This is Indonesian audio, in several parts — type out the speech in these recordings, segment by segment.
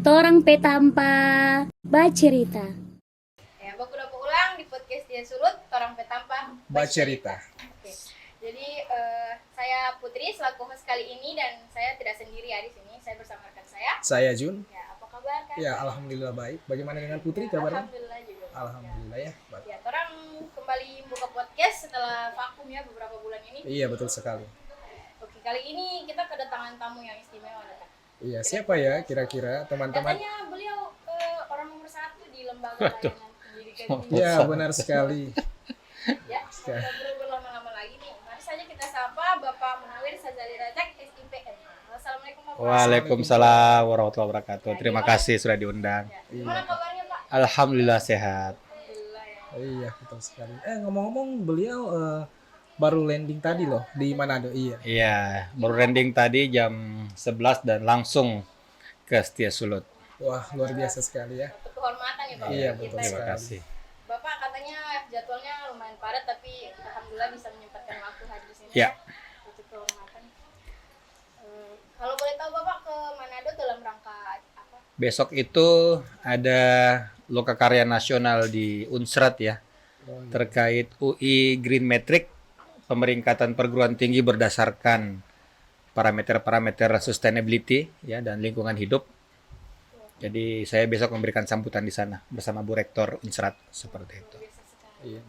Torang Petampa Bacerita. Ya, baku dapat ulang di podcast dia Sulut, Torang Petampa Bacerita. Oke. Jadi saya Putri selaku host kali ini dan saya tidak sendiri ya di sini. Saya bersama rekan saya. Saya Jun. Ya, apa kabar kan? Ya, alhamdulillah baik. Bagaimana dengan Putri kabarnya? Alhamdulillah juga. Alhamdulillah ya. Baik. Ya, Torang kembali buka podcast setelah vakum ya beberapa bulan ini. Iya, betul sekali. Oke, kali ini kita kedatangan tamu yang istimewa kan? Iya, siapa ya kira-kira teman-teman? Katanya beliau orang nomor 1 di lembaga layanan pendidikan ini. Ya, benar sekali. Ya, kita berlama-lama lagi nih. Mari saja kita sapa Bapak Munawir Sazali Rajak, SIPM. Assalamualaikum Bapak. Waalaikumsalam warahmatullahi wabarakatuh. Terima kasih sudah diundang. Ya, gimana kabarnya Pak? Alhamdulillah sehat. Alhamdulillah ya. Iya, betul sekali. Ngomong-ngomong beliau baru landing tadi loh di Manado. Iya. Iya, baru landing tadi jam 11 dan langsung ke Setia Sulut. Wah, luar biasa sekali ya. Untuk kehormatan ya Pak. Iya, Kita betul ya. Terima sekali. kasih. Bapak katanya jadwalnya lumayan padat tapi alhamdulillah bisa menyempatkan waktu hadir di sini. Ya. Untuk kehormatan. Kalau boleh tahu Bapak ke Manado dalam rangka apa? Besok itu ada Lokakarya Nasional di Unsrat ya, Oh, iya. terkait UI Green Metric, pemeringkatan perguruan tinggi berdasarkan parameter-parameter sustainability ya dan lingkungan hidup. Jadi saya besok memberikan sambutan di sana bersama Bu Rektor Unsrat seperti itu. Biasa sekali. Iya.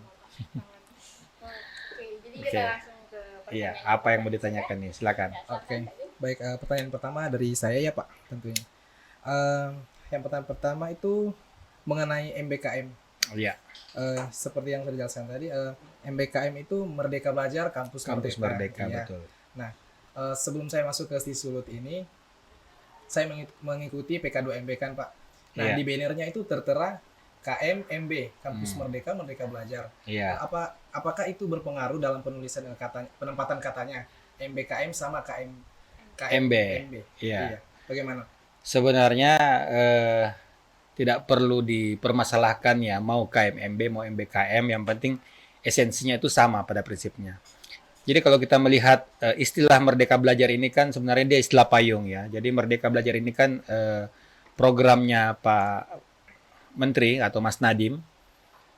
Oke, jadi Oke. kita langsung ke Iya, pertanyaan. apa yang mau ditanyakan nih? Silakan. Oke. Baik, pertanyaan pertama dari saya ya Pak, tentunya. Yang pertama itu mengenai MBKM. Iya, Seperti yang sudah dijelaskan tadi, MBKM itu Merdeka Belajar Kampus Kampus Merdeka, Iya. betul. Sebelum saya masuk ke Sti Sulut ini, saya mengikuti PK2MB kan Pak. Nah, Iya. di bannernya itu tertera KMMB, Kampus Merdeka Belajar. Iya. Apakah itu berpengaruh dalam penulisan penempatan katanya MBKM sama MB? KMMB? Iya. Bagaimana? Sebenarnya tidak perlu dipermasalahkan ya, mau KMMB mau MBKM, yang penting esensinya itu sama pada prinsipnya. Jadi kalau kita melihat istilah Merdeka Belajar ini kan sebenarnya dia istilah payung ya. Jadi Merdeka Belajar ini kan programnya Pak Menteri atau Mas Nadiem,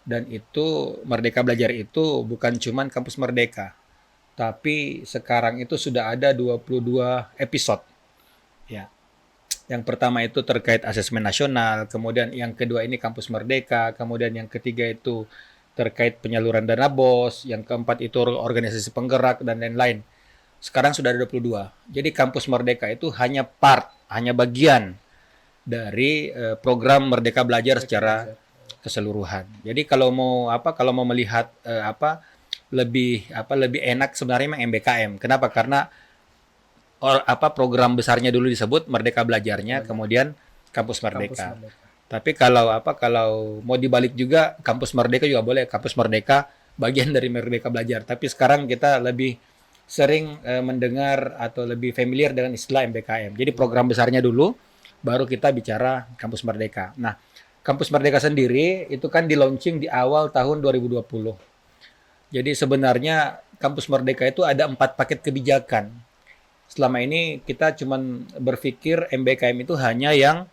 dan itu Merdeka Belajar itu bukan cuman kampus Merdeka, tapi sekarang itu sudah ada 22 episode ya. Yang pertama itu terkait asesmen nasional, kemudian yang kedua ini kampus Merdeka, kemudian yang ketiga itu terkait penyaluran dana BOS, yang keempat itu organisasi penggerak dan lain-lain. Sekarang sudah ada 22. Jadi kampus Merdeka itu hanya hanya bagian dari program Merdeka Belajar secara keseluruhan. Jadi kalau mau melihat lebih enak sebenarnya memang MBKM. Kenapa? Karena program besarnya dulu disebut Merdeka Belajarnya, kemudian Kampus Merdeka. Tapi kalau mau dibalik juga Kampus Merdeka juga boleh, Kampus Merdeka bagian dari Merdeka Belajar. Tapi sekarang kita lebih sering mendengar atau lebih familiar dengan istilah MBKM. Jadi program besarnya dulu, baru kita bicara Kampus Merdeka. Nah, Kampus Merdeka sendiri itu kan di-launching di awal tahun 2020. Jadi sebenarnya Kampus Merdeka itu ada 4 paket kebijakan. Selama ini kita cuman berpikir MBKM itu hanya yang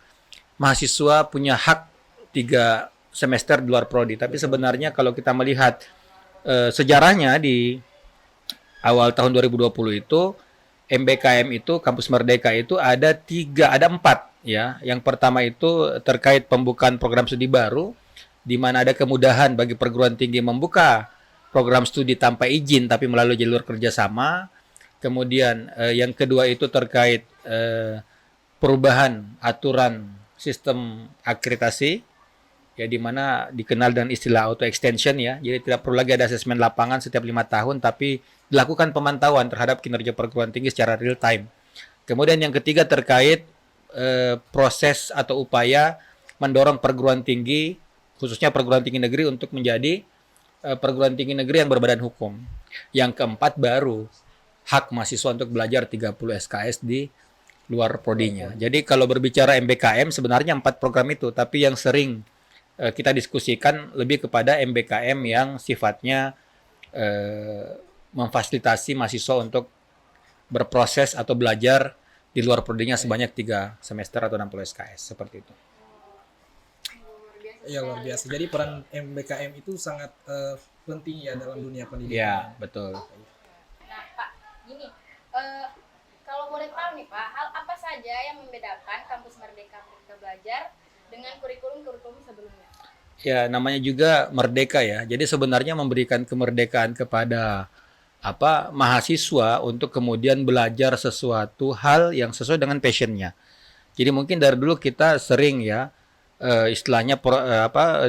mahasiswa punya hak 3 semester di luar prodi. Tapi sebenarnya kalau kita melihat sejarahnya di awal tahun 2020 itu, MBKM itu, Kampus Merdeka itu ada 4 ya. Yang pertama itu terkait pembukaan program studi baru, di mana ada kemudahan bagi perguruan tinggi membuka program studi tanpa izin tapi melalui jalur kerjasama. Kemudian yang kedua itu terkait perubahan aturan sistem akreditasi, ya, di mana dikenal dengan istilah auto extension ya. Jadi tidak perlu lagi ada asesmen lapangan setiap 5 tahun, tapi dilakukan pemantauan terhadap kinerja perguruan tinggi secara real time. Kemudian yang ketiga terkait proses atau upaya mendorong perguruan tinggi, khususnya perguruan tinggi negeri untuk menjadi perguruan tinggi negeri yang berbadan hukum. Yang keempat baru hak mahasiswa untuk belajar 30 SKS di luar prodinya. Jadi kalau berbicara MBKM sebenarnya 4 program itu, tapi yang sering kita diskusikan lebih kepada MBKM yang sifatnya memfasilitasi mahasiswa untuk berproses atau belajar Di luar prodinya sebanyak 3 semester atau 60 SKS seperti itu. Luar biasa Iya, luar sekali. biasa. Jadi peran MBKM itu sangat penting ya dalam dunia pendidikan. Iya, betul. Nah, Pak, gini, kalau boleh tahu nih Pak, hal apa saja yang membedakan kampus Merdeka Merdeka Belajar dengan kurikulum-kurikulum sebelumnya? Ya, namanya juga merdeka ya. Jadi sebenarnya memberikan kemerdekaan kepada mahasiswa untuk kemudian belajar sesuatu hal yang sesuai dengan passionnya. Jadi mungkin dari dulu kita sering ya istilahnya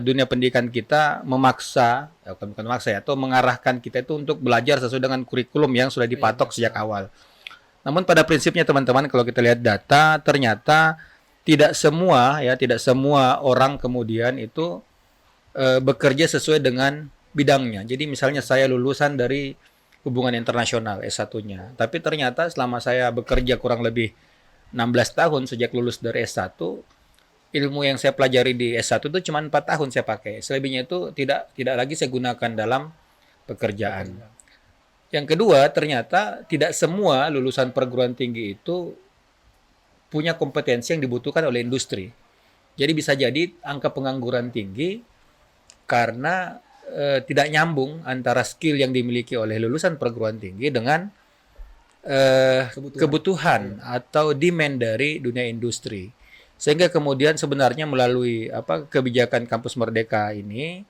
dunia pendidikan kita memaksa, bukan memaksa ya, atau mengarahkan kita itu untuk belajar sesuai dengan kurikulum yang sudah dipatok sejak awal. Namun pada prinsipnya teman-teman, kalau kita lihat data, ternyata tidak semua orang kemudian itu bekerja sesuai dengan bidangnya. Jadi misalnya saya lulusan dari hubungan internasional S1-nya, tapi ternyata selama saya bekerja kurang lebih 16 tahun sejak lulus dari S1, ilmu yang saya pelajari di S1 itu cuma 4 tahun saya pakai. Selebihnya itu tidak lagi saya gunakan dalam pekerjaan. Yang kedua, ternyata tidak semua lulusan perguruan tinggi itu punya kompetensi yang dibutuhkan oleh industri. Jadi bisa jadi angka pengangguran tinggi karena tidak nyambung antara skill yang dimiliki oleh lulusan perguruan tinggi dengan kebutuhan atau demand dari dunia industri. Sehingga kemudian sebenarnya melalui kebijakan Kampus Merdeka ini,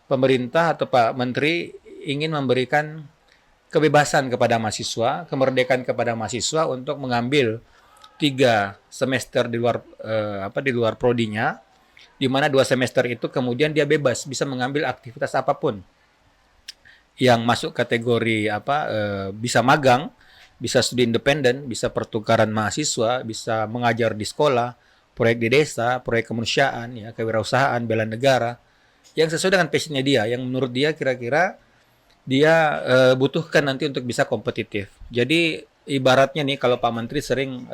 pemerintah atau Pak Menteri ingin memberikan kebebasan kepada mahasiswa, kemerdekaan kepada mahasiswa untuk mengambil 3 semester di luar prodinya, di mana 2 semester itu kemudian dia bebas bisa mengambil aktivitas apapun yang masuk kategori bisa magang, bisa studi independen, bisa pertukaran mahasiswa, bisa mengajar di sekolah, proyek di desa, proyek kemanusiaan, ya, kewirausahaan, bela negara, yang sesuai dengan passionnya dia, yang menurut dia kira-kira dia butuhkan nanti untuk bisa kompetitif. Jadi ibaratnya nih, kalau Pak Menteri sering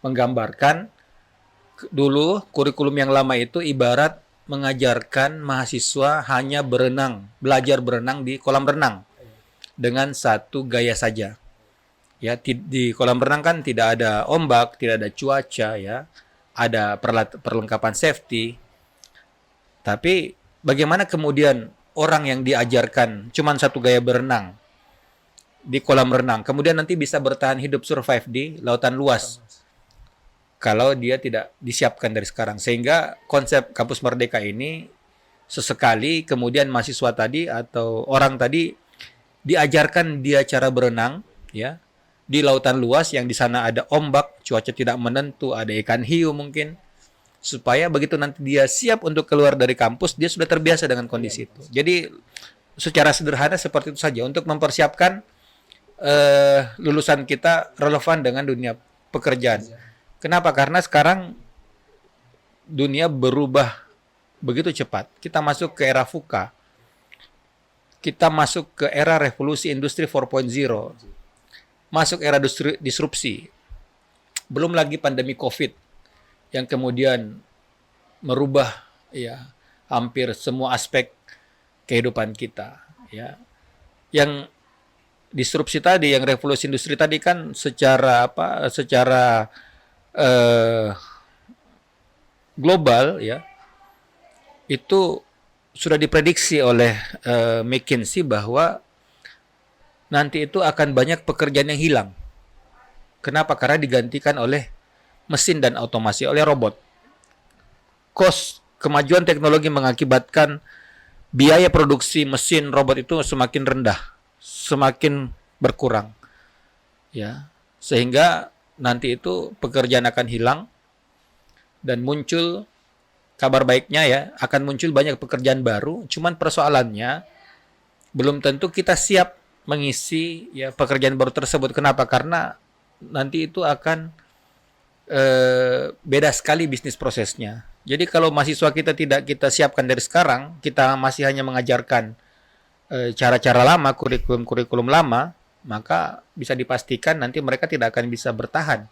menggambarkan, dulu kurikulum yang lama itu ibarat mengajarkan mahasiswa hanya belajar berenang di kolam renang dengan satu gaya saja. Ya, di kolam renang kan tidak ada ombak, tidak ada cuaca, ya, ada perlengkapan safety. Tapi bagaimana kemudian orang yang diajarkan cuma satu gaya berenang di kolam renang, kemudian nanti bisa bertahan hidup, survive di lautan luas, kalau dia tidak disiapkan dari sekarang. Sehingga konsep Kampus Merdeka ini sesekali kemudian mahasiswa tadi atau orang tadi diajarkan dia cara berenang, ya, di lautan luas yang di sana ada ombak, cuaca tidak menentu, ada ikan hiu mungkin, supaya begitu nanti dia siap untuk keluar dari kampus, dia sudah terbiasa dengan kondisi itu. Jadi secara sederhana seperti itu saja untuk mempersiapkan lulusan kita relevan dengan dunia pekerjaan. Kenapa? Karena sekarang dunia berubah begitu cepat. Kita masuk ke era VUCA. Kita masuk ke era revolusi industri 4.0. Masuk era disrupsi. Belum lagi pandemi COVID yang kemudian merubah, ya, hampir semua aspek kehidupan kita, ya. Yang disrupsi tadi, yang revolusi industri tadi kan secara global, ya, itu sudah diprediksi oleh McKinsey bahwa nanti itu akan banyak pekerjaan yang hilang. Kenapa? Karena digantikan oleh mesin dan otomasi, oleh robot. Kemajuan teknologi mengakibatkan biaya produksi mesin robot itu semakin rendah, semakin berkurang, ya, sehingga nanti itu pekerjaan akan hilang dan muncul, kabar baiknya ya, akan muncul banyak pekerjaan baru. Cuman persoalannya belum tentu kita siap mengisi, ya, pekerjaan baru tersebut. Kenapa? Karena nanti itu akan beda sekali bisnis prosesnya. Jadi kalau mahasiswa kita tidak kita siapkan dari sekarang, kita masih hanya mengajarkan cara-cara lama, kurikulum lama, maka bisa dipastikan nanti mereka tidak akan bisa bertahan,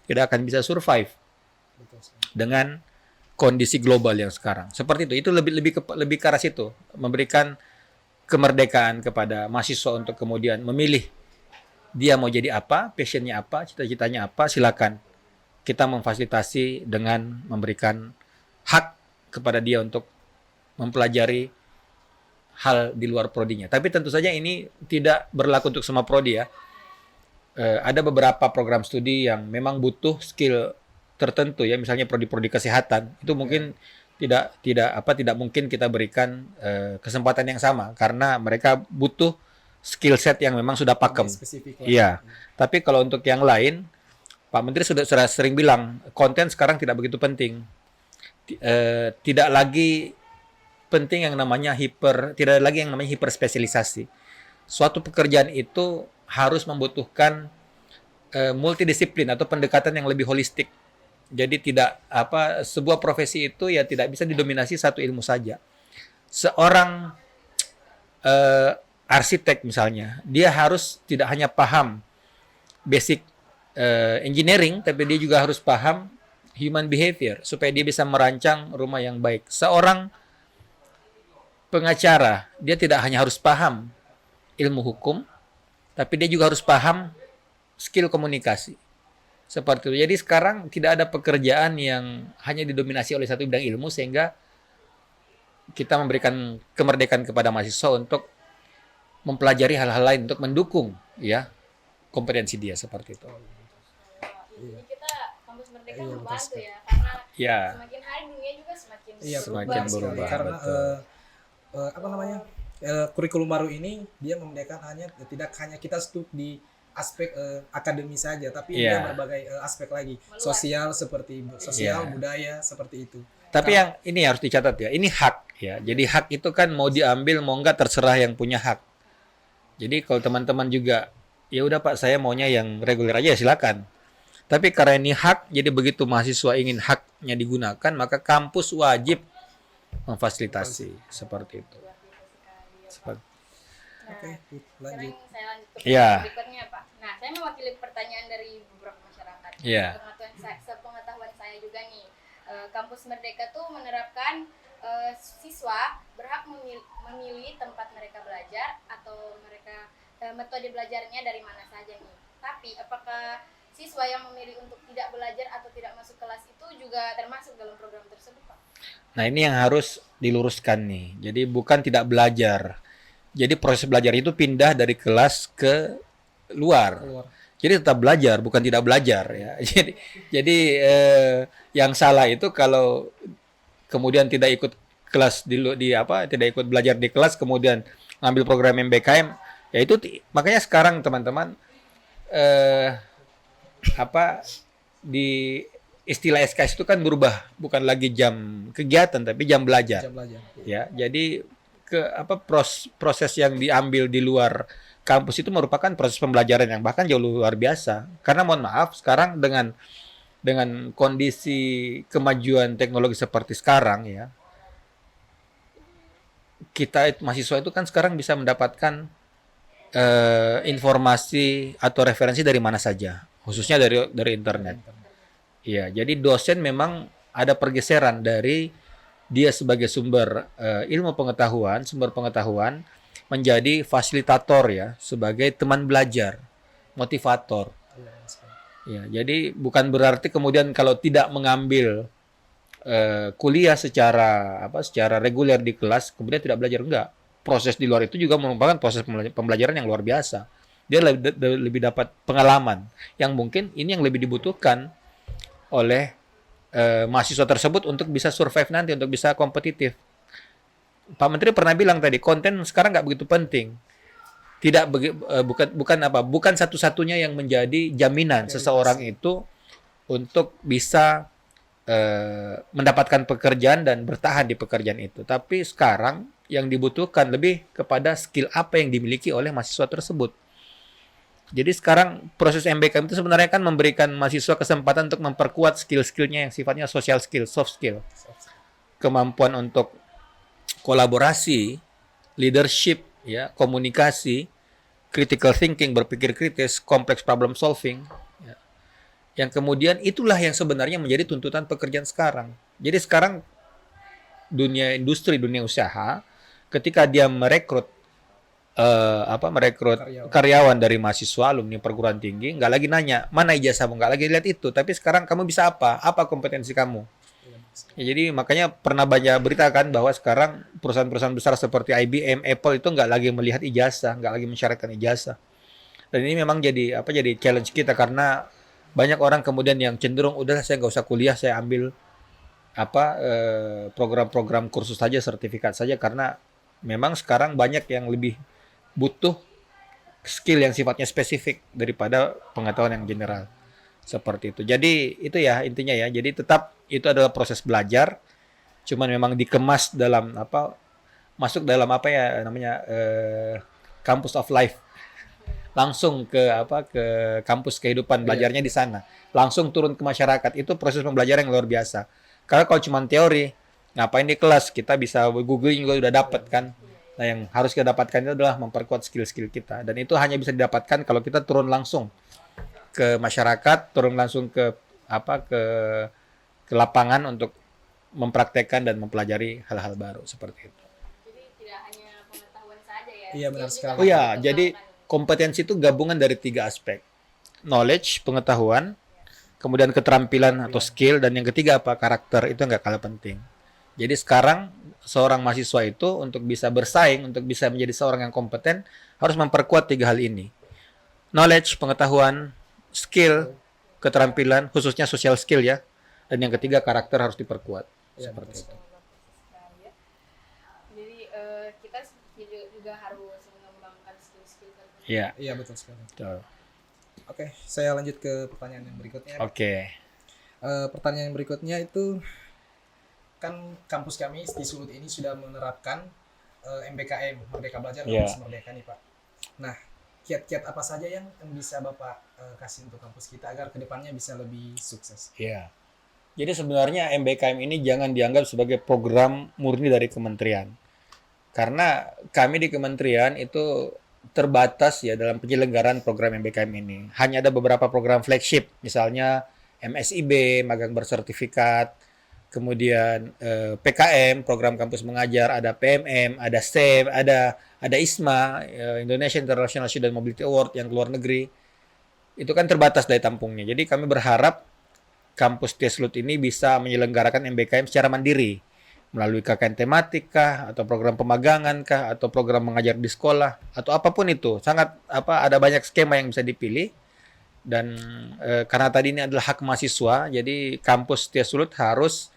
tidak akan bisa survive dengan kondisi global yang sekarang. Seperti itu. Itu lebih ke arah situ, memberikan kemerdekaan kepada mahasiswa untuk kemudian memilih dia mau jadi apa, passionnya apa, cita-citanya apa, silakan. Kita memfasilitasi dengan memberikan hak kepada dia untuk mempelajari hal di luar prodinya. Tapi tentu saja ini tidak berlaku untuk semua prodi ya. Ada beberapa program studi yang memang butuh skill tertentu ya, misalnya prodi-prodi kesehatan. Itu mungkin tidak mungkin kita berikan kesempatan yang sama karena mereka butuh skill set yang memang sudah pakem. Spesifik lah. Iya. Tapi kalau untuk yang lain, Pak Menteri sudah sering bilang konten sekarang tidak begitu penting. Tidak lagi penting yang namanya tidak lagi yang namanya hiperspesialisasi. Suatu pekerjaan itu harus membutuhkan multidisiplin atau pendekatan yang lebih holistik. Jadi sebuah profesi itu ya tidak bisa didominasi satu ilmu saja. Seorang arsitek misalnya, dia harus tidak hanya paham basic engineering, tapi dia juga harus paham human behavior supaya dia bisa merancang rumah yang baik. Seorang pengacara, dia tidak hanya harus paham ilmu hukum, tapi dia juga harus paham skill komunikasi. Seperti itu. Jadi sekarang tidak ada pekerjaan yang hanya didominasi oleh satu bidang ilmu sehingga kita memberikan kemerdekaan kepada mahasiswa untuk mempelajari hal-hal lain untuk mendukung ya kompetensi dia seperti itu. Jadi kita kampus Merdeka Iya, membantu betul. ya, karena Ya. semakin hari dunia juga semakin Semakin berubah. Karena betul. apa namanya, kurikulum baru ini dia membedakan tidak hanya kita stuck di aspek akademi saja, tapi Iya. dia berbagai aspek lagi, Meluas. sosial seperti sosial, Iya. budaya seperti itu. Tapi yang ini harus dicatat ya, ini hak ya. Jadi hak itu kan mau diambil mau enggak terserah yang punya hak. Jadi kalau teman-teman juga ya udah Pak saya maunya yang reguler aja ya silakan. Tapi karena ini hak, jadi begitu mahasiswa ingin haknya digunakan maka kampus wajib memfasilitasi seperti itu. Seperti Oke, lanjut. Sekarang saya lanjut ke Iya. pertanyaan berikutnya Pak. Nah, saya mewakili pertanyaan dari beberapa masyarakat. Iya. Sepengetahuan saya juga nih, kampus Merdeka tuh menerapkan siswa berhak memilih tempat mereka belajar atau mereka metode belajarnya dari mana saja nih. Tapi apakah siswa yang memilih untuk tidak belajar atau tidak masuk kelas itu juga termasuk dalam program tersebut, Pak? Nah, ini yang harus diluruskan nih. Jadi bukan tidak belajar. Jadi proses belajar itu pindah dari kelas ke luar. Keluar. Jadi tetap belajar, bukan tidak belajar ya. Jadi yang salah itu kalau kemudian tidak ikut kelas tidak ikut belajar di kelas kemudian ngambil program MBKM, ya itu makanya sekarang teman-teman di istilah SKS itu kan berubah, bukan lagi jam kegiatan tapi jam belajar. Jam belajar. Ya, jadi proses yang diambil di luar kampus itu merupakan proses pembelajaran yang bahkan jauh luar biasa. Karena mohon maaf, sekarang dengan kondisi kemajuan teknologi seperti sekarang ya, mahasiswa itu kan sekarang bisa mendapatkan informasi atau referensi dari mana saja, khususnya dari internet. Iya, jadi dosen memang ada pergeseran dari dia sebagai sumber ilmu pengetahuan, sumber pengetahuan menjadi fasilitator ya, sebagai teman belajar, motivator. Ya, jadi bukan berarti kemudian kalau tidak mengambil kuliah secara reguler di kelas kemudian tidak belajar, enggak. Proses di luar itu juga merupakan proses pembelajaran yang luar biasa. Dia lebih dapat pengalaman yang mungkin ini yang lebih dibutuhkan oleh mahasiswa tersebut untuk bisa survive nanti, untuk bisa kompetitif. Pak Menteri pernah bilang tadi konten sekarang nggak begitu penting. Bukan satu-satunya yang menjadi jaminan seseorang itu untuk bisa mendapatkan pekerjaan dan bertahan di pekerjaan itu. Tapi sekarang yang dibutuhkan lebih kepada skill apa yang dimiliki oleh mahasiswa tersebut. Jadi sekarang proses MBKM itu sebenarnya kan memberikan mahasiswa kesempatan untuk memperkuat skill-skillnya yang sifatnya social skill, soft skill. Kemampuan untuk kolaborasi, leadership, ya, komunikasi, critical thinking, berpikir kritis, complex problem solving. Ya. Yang kemudian itulah yang sebenarnya menjadi tuntutan pekerjaan sekarang. Jadi sekarang dunia industri, dunia usaha, ketika dia merekrut merekrut karyawan dari mahasiswa alumni perguruan tinggi, nggak lagi nanya mana ijazahmu, nggak lagi lihat itu, tapi sekarang kamu bisa apa kompetensi kamu. Ya, jadi makanya pernah baca berita kan bahwa sekarang perusahaan-perusahaan besar seperti IBM, Apple itu nggak lagi melihat ijazah, nggak lagi mensyaratkan ijazah. Dan ini memang jadi challenge kita, karena banyak orang kemudian yang cenderung udah saya nggak usah kuliah, saya ambil program-program kursus saja, sertifikat saja, karena memang sekarang banyak yang lebih butuh skill yang sifatnya spesifik daripada pengetahuan yang general seperti itu. Jadi itu ya intinya ya. Jadi tetap itu adalah proses belajar, cuman memang dikemas dalam masuk dalam campus of life, langsung ke kampus kehidupan, belajarnya di sana, langsung turun ke masyarakat. Itu proses pembelajaran yang luar biasa. Karena kalau cuma teori, ngapain di kelas, kita bisa googling juga udah dapat kan. Nah, yang harus kita dapatkan itu adalah memperkuat skill-skill kita. Dan itu hanya bisa didapatkan kalau kita turun langsung ke masyarakat, turun langsung ke lapangan untuk mempraktekkan dan mempelajari hal-hal baru seperti itu. Jadi tidak hanya pengetahuan saja ya. Iya, benar sekali. Oh ya, jadi kompetensi itu gabungan dari 3 aspek. Knowledge, pengetahuan, kemudian keterampilan atau skill, dan yang ketiga karakter. Itu nggak kalah penting. Jadi sekarang seorang mahasiswa itu untuk bisa bersaing, untuk bisa menjadi seorang yang kompeten, harus memperkuat 3 hal ini. Knowledge, pengetahuan, skill, keterampilan, khususnya social skill ya. Dan yang ketiga karakter harus diperkuat. Ya, Seperti itu. Jadi kita juga harus mengembangkan skill-skill tertentu. Iya. Iya, betul sekali. Betul. Oke, saya lanjut ke pertanyaan yang berikutnya. Oke. Pertanyaan yang berikutnya itu, kan kampus kami di Sulut ini sudah menerapkan MBKM, Merdeka Belajar Kampus Merdeka nih Pak. Nah, kiat-kiat apa saja yang bisa Bapak kasih untuk kampus kita agar kedepannya bisa lebih sukses? Iya. Jadi sebenarnya MBKM ini jangan dianggap sebagai program murni dari kementerian. Karena kami di kementerian itu terbatas ya dalam penyelenggaraan program MBKM ini. Hanya ada beberapa program flagship, misalnya MSIB, magang bersertifikat, kemudian PKM, program kampus mengajar, ada PMM, ada STEM, ada ISMA, Indonesia International Student Mobility Award yang ke luar negeri. Itu kan terbatas daya tampungnya. Jadi kami berharap kampus TISLUT ini bisa menyelenggarakan MBKM secara mandiri melalui KKN tematik kah, atau program pemagangan kah, atau program mengajar di sekolah, atau apapun itu. Sangat ada banyak skema yang bisa dipilih. Dan karena tadi ini adalah hak mahasiswa, jadi kampus TISLUT harus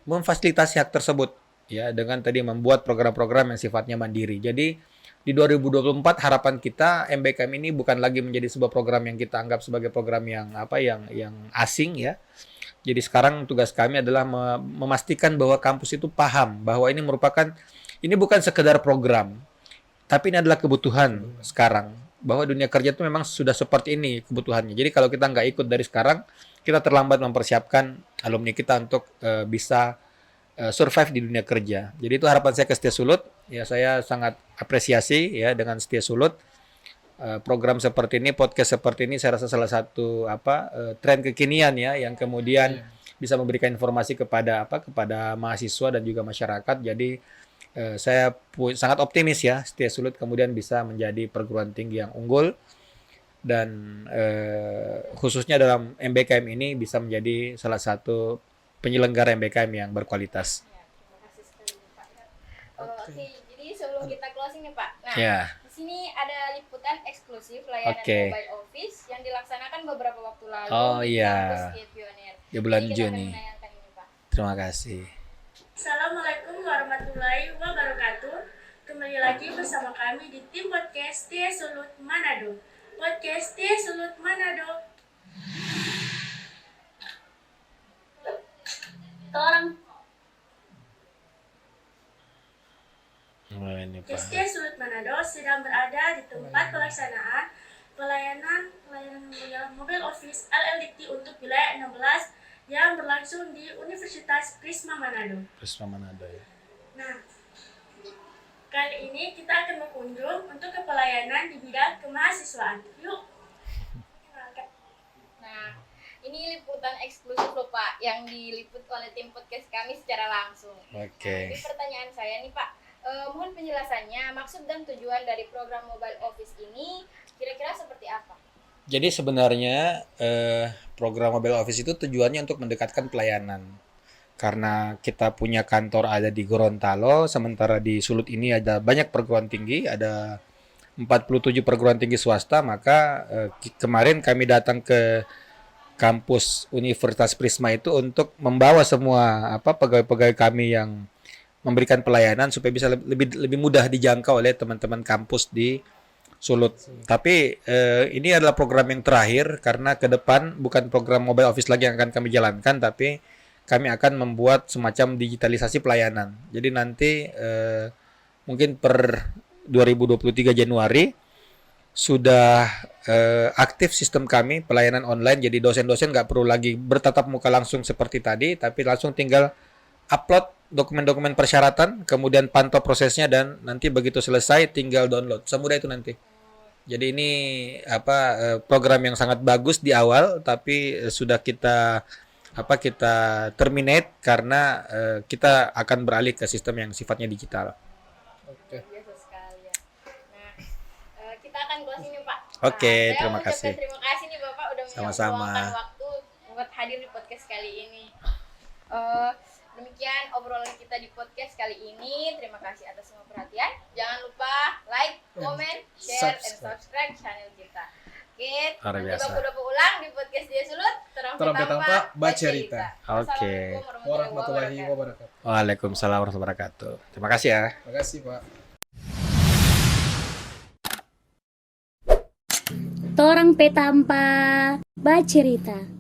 memfasilitasi hak tersebut ya dengan tadi membuat program-program yang sifatnya mandiri. Jadi di 2024 harapan kita MBKM ini bukan lagi menjadi sebuah program yang kita anggap sebagai program yang yang asing ya. Jadi sekarang tugas kami adalah memastikan bahwa kampus itu paham bahwa ini bukan sekedar program, tapi ini adalah kebutuhan sekarang. Bahwa dunia kerja itu memang sudah seperti ini kebutuhannya. Jadi kalau kita nggak ikut dari sekarang, kita terlambat mempersiapkan alumni kita untuk bisa survive di dunia kerja. Jadi itu harapan saya ke Setia Sulut. Ya, saya sangat apresiasi ya dengan Setia Sulut. Program seperti ini, podcast seperti ini, saya rasa salah satu tren kekinian ya yang kemudian bisa memberikan informasi kepada mahasiswa dan juga masyarakat. Jadi saya sangat optimis ya Setia Sulut kemudian bisa menjadi perguruan tinggi yang unggul, dan khususnya dalam MBKM ini bisa menjadi salah satu penyelenggara MBKM yang berkualitas. Ya, terima kasih sekali Pak. Oke, jadi sebelum kita closing nih Pak. Nah, di sini ada liputan eksklusif layanan mobile office yang dilaksanakan beberapa waktu lalu di kampus Gate Pioneer. Di bulan Jadi Juni. Kita akan menayangkan ini Pak. Terima kasih. Assalamualaikum warahmatullahi wabarakatuh. Kembali lagi bersama kami di tim podcast Setia Sulut Manado. Podcast Setia Sulut Manado. Setia Sulut Manado sedang berada di tempat pelaksanaan pelayanan Mobile Office LLDT untuk wilayah 16 yang berlangsung di Universitas Prisma Manado. Prisma Manado ya. Nah, kali ini kita akan berkunjung untuk ke pelayanan di bidang kemahasiswaan. Yuk. Nah, ini liputan eksklusif loh Pak, yang diliput oleh tim podcast kami secara langsung. Oke. Nah, ini pertanyaan saya nih Pak, Mohon penjelasannya, maksud dan tujuan dari program Mobile Office ini kira-kira seperti apa? Jadi sebenarnya program Mobile Office itu tujuannya untuk mendekatkan pelayanan. Karena kita punya kantor ada di Gorontalo, sementara di Sulut ini ada banyak perguruan tinggi, ada 47 perguruan tinggi swasta, maka kemarin kami datang ke kampus Universitas Prisma itu untuk membawa semua pegawai-pegawai kami yang memberikan pelayanan supaya bisa lebih mudah dijangkau oleh teman-teman kampus di Sulut. Tapi ini adalah program yang terakhir karena ke depan bukan program Mobile Office lagi yang akan kami jalankan, tapi kami akan membuat semacam digitalisasi pelayanan. Jadi nanti mungkin per 2023 Januari sudah aktif sistem kami pelayanan online. Jadi dosen-dosen nggak perlu lagi bertatap muka langsung seperti tadi, tapi langsung tinggal upload dokumen-dokumen persyaratan, kemudian pantau prosesnya, dan nanti begitu selesai tinggal download. Semudah itu nanti. Jadi ini program yang sangat bagus di awal, tapi sudah kita terminate karena kita akan beralih ke sistem yang sifatnya digital. Oke. Biasa sekali ya. Nah, kita akan closing nih Pak. Oke, Saya terima mengucapkan kasih. Terima kasih nih Bapak udah Sama-sama. meluangkan waktu buat hadir di podcast kali ini. Demikian obrolan kita di podcast kali ini. Terima kasih atas semua perhatian. Jangan lupa like, comment, share, and subscribe channel kita. Oke, Luar nanti biasa. baku ulang di podcast dia Sulut. Terang Terang Petampa, Bacerita. Oke. Wassalamualaikum Warahmatullahi wabarakatuh. Waalaikumsalam warahmatullahi wabarakatuh. Terima kasih ya. Terima kasih Pak. Torang Petampa Bacerita.